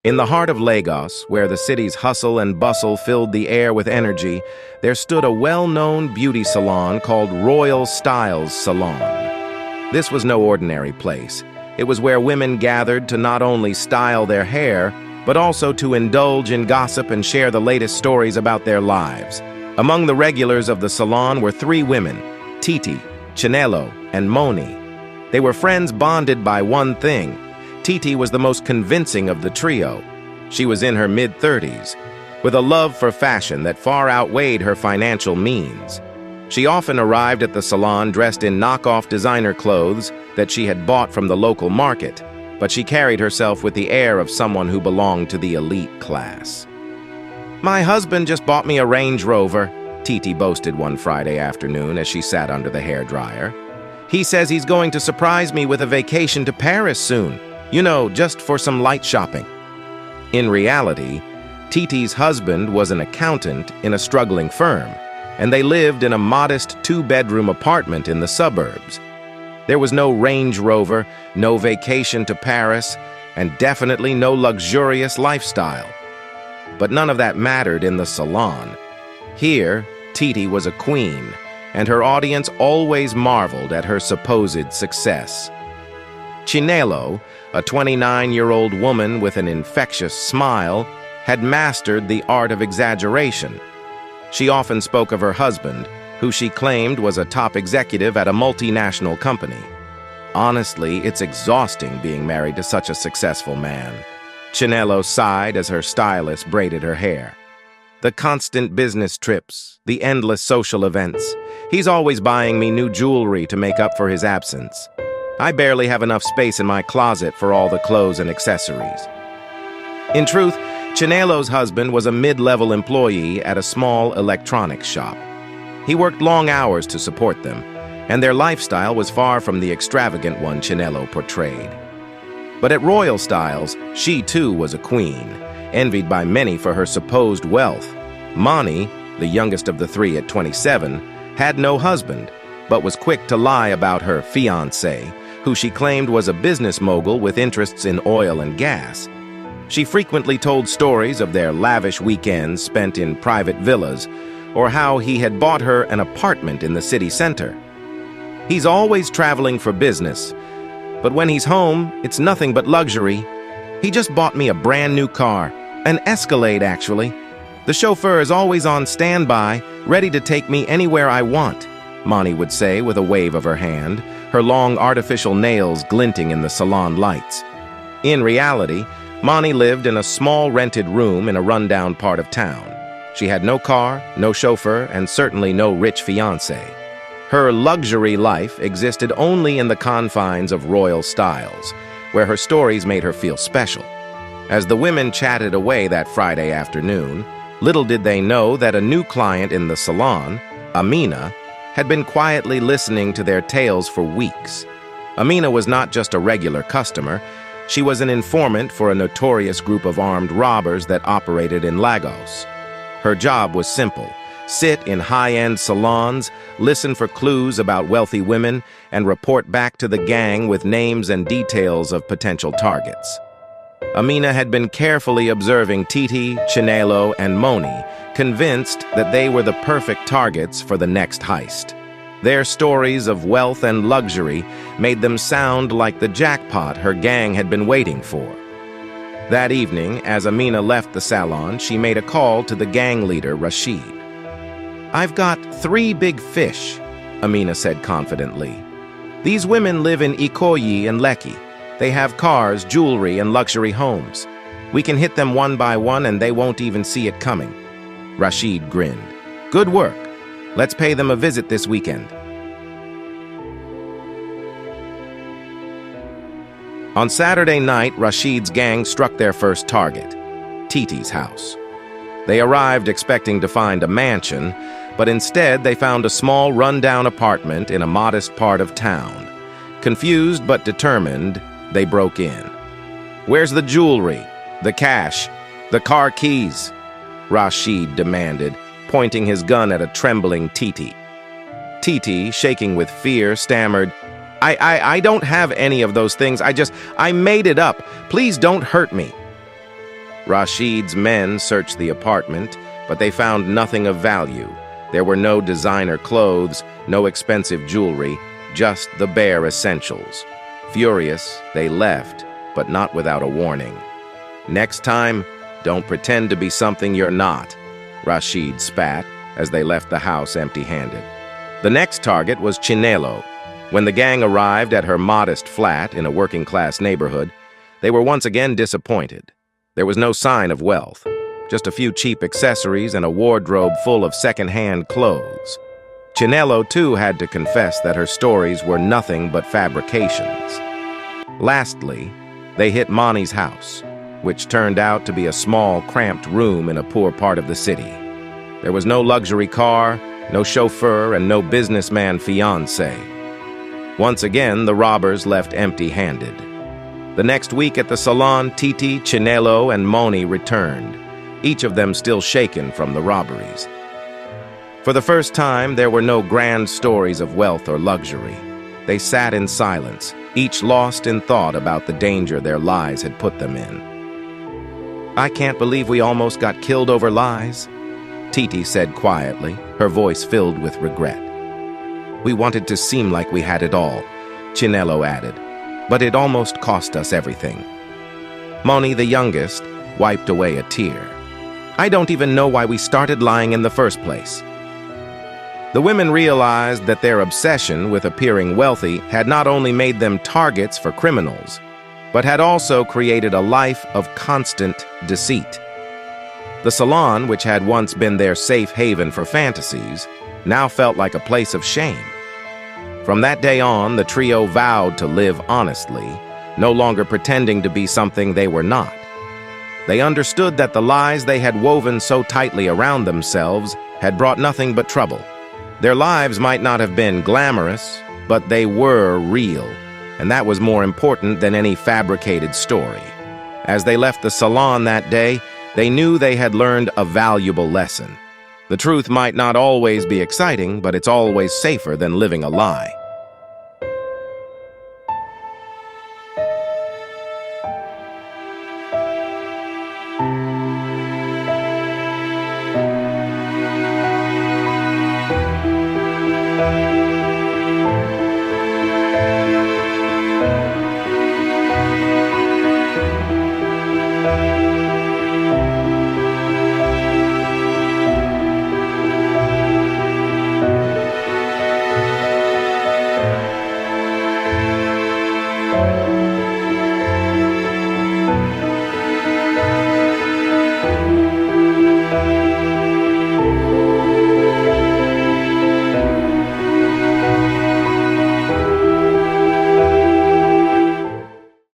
In the heart of Lagos, where the city's hustle and bustle filled the air with energy, there stood a well-known beauty salon called Royal Styles Salon. This was no ordinary place. It was where women gathered to not only style their hair, but also to indulge in gossip and share the latest stories about their lives. Among the regulars of the salon were three women, Titi, Chinelo, and Moni. They were friends bonded by one thing. Titi was the most convincing of the trio. She was in her mid-30s, with a love for fashion that far outweighed her financial means. She often arrived at the salon dressed in knockoff designer clothes that she had bought from the local market, but she carried herself with the air of someone who belonged to the elite class. "My husband just bought me a Range Rover," Titi boasted one Friday afternoon as she sat under the hairdryer. "He says he's going to surprise me with a vacation to Paris soon. You know, just for some light shopping." In reality, Titi's husband was an accountant in a struggling firm, and they lived in a modest two-bedroom apartment in the suburbs. There was no Range Rover, no vacation to Paris, and definitely no luxurious lifestyle. But none of that mattered in the salon. Here, Titi was a queen, and her audience always marveled at her supposed success. Chinelo, a 29-year-old woman with an infectious smile, had mastered the art of exaggeration. She often spoke of her husband, who she claimed was a top executive at a multinational company. "Honestly, it's exhausting being married to such a successful man." Chinelo sighed as her stylist braided her hair. "The constant business trips, the endless social events. He's always buying me new jewelry to make up for his absence. I barely have enough space in my closet for all the clothes and accessories." In truth, Chinelo's husband was a mid-level employee at a small electronics shop. He worked long hours to support them, and their lifestyle was far from the extravagant one Chinelo portrayed. But at Royal Styles, she too was a queen, envied by many for her supposed wealth. Moni, the youngest of the three at 27, had no husband, but was quick to lie about her fiancé, who she claimed was a business mogul with interests in oil and gas. She frequently told stories of their lavish weekends spent in private villas, or how he had bought her an apartment in the city center. "He's always traveling for business, but when he's home, it's nothing but luxury. He just bought me a brand new car, an Escalade actually. The chauffeur is always on standby, ready to take me anywhere I want," Moni would say with a wave of her hand, her long artificial nails glinting in the salon lights. In reality, Moni lived in a small rented room in a rundown part of town. She had no car, no chauffeur, and certainly no rich fiancé. Her luxury life existed only in the confines of Royal Styles, where her stories made her feel special. As the women chatted away that Friday afternoon, little did they know that a new client in the salon, Amina, had been quietly listening to their tales for weeks. Amina was not just a regular customer, she was an informant for a notorious group of armed robbers that operated in Lagos. Her job was simple: sit in high-end salons, listen for clues about wealthy women, and report back to the gang with names and details of potential targets. Amina had been carefully observing Titi, Chinelo, and Moni, convinced that they were the perfect targets for the next heist. Their stories of wealth and luxury made them sound like the jackpot her gang had been waiting for. That evening, as Amina left the salon, she made a call to the gang leader, Rashid. "I've got 3 big fish," Amina said confidently. "These women live in Ikoyi and Lekki. They have cars, jewelry, and luxury homes. We can hit them one by one and they won't even see it coming." Rashid grinned. "Good work. Let's pay them a visit this weekend." On Saturday night, Rashid's gang struck their first target, Titi's house. They arrived expecting to find a mansion, but instead they found a small rundown apartment in a modest part of town. Confused but determined, they broke in. "Where's the jewelry, the cash, the car keys?" Rashid demanded, pointing his gun at a trembling Titi. Titi, shaking with fear, stammered, I don't have any of those things. I made it up. Please don't hurt me." Rashid's men searched the apartment, but they found nothing of value. There were no designer clothes, no expensive jewelry, just the bare essentials. Furious, they left, but not without a warning. "Next time, don't pretend to be something you're not," Rashid spat as they left the house empty-handed. The next target was Chinelo. When the gang arrived at her modest flat in a working-class neighborhood, they were once again disappointed. There was no sign of wealth, just a few cheap accessories and a wardrobe full of second-hand clothes. Chinelo, too, had to confess that her stories were nothing but fabrications. Lastly, they hit Mani's house, which turned out to be a small, cramped room in a poor part of the city. There was no luxury car, no chauffeur, and no businessman fiancé. Once again, the robbers left empty-handed. The next week at the Salon, Titi, Chinelo, and Moni returned, each of them still shaken from the robberies. For the first time, there were no grand stories of wealth or luxury. They sat in silence, each lost in thought about the danger their lies had put them in. "I can't believe we almost got killed over lies," Titi said quietly, her voice filled with regret. "We wanted to seem like we had it all," Chinelo added, "but it almost cost us everything." Moni, the youngest, wiped away a tear. "I don't even know why we started lying in the first place." The women realized that their obsession with appearing wealthy had not only made them targets for criminals, but had also created a life of constant deceit. The Salon, which had once been their safe haven for fantasies, now felt like a place of shame. From that day on, the trio vowed to live honestly, no longer pretending to be something they were not. They understood that the lies they had woven so tightly around themselves had brought nothing but trouble. Their lives might not have been glamorous, but they were real, and that was more important than any fabricated story. As they left the Salon that day, they knew they had learned a valuable lesson. The truth might not always be exciting, but it's always safer than living a lie.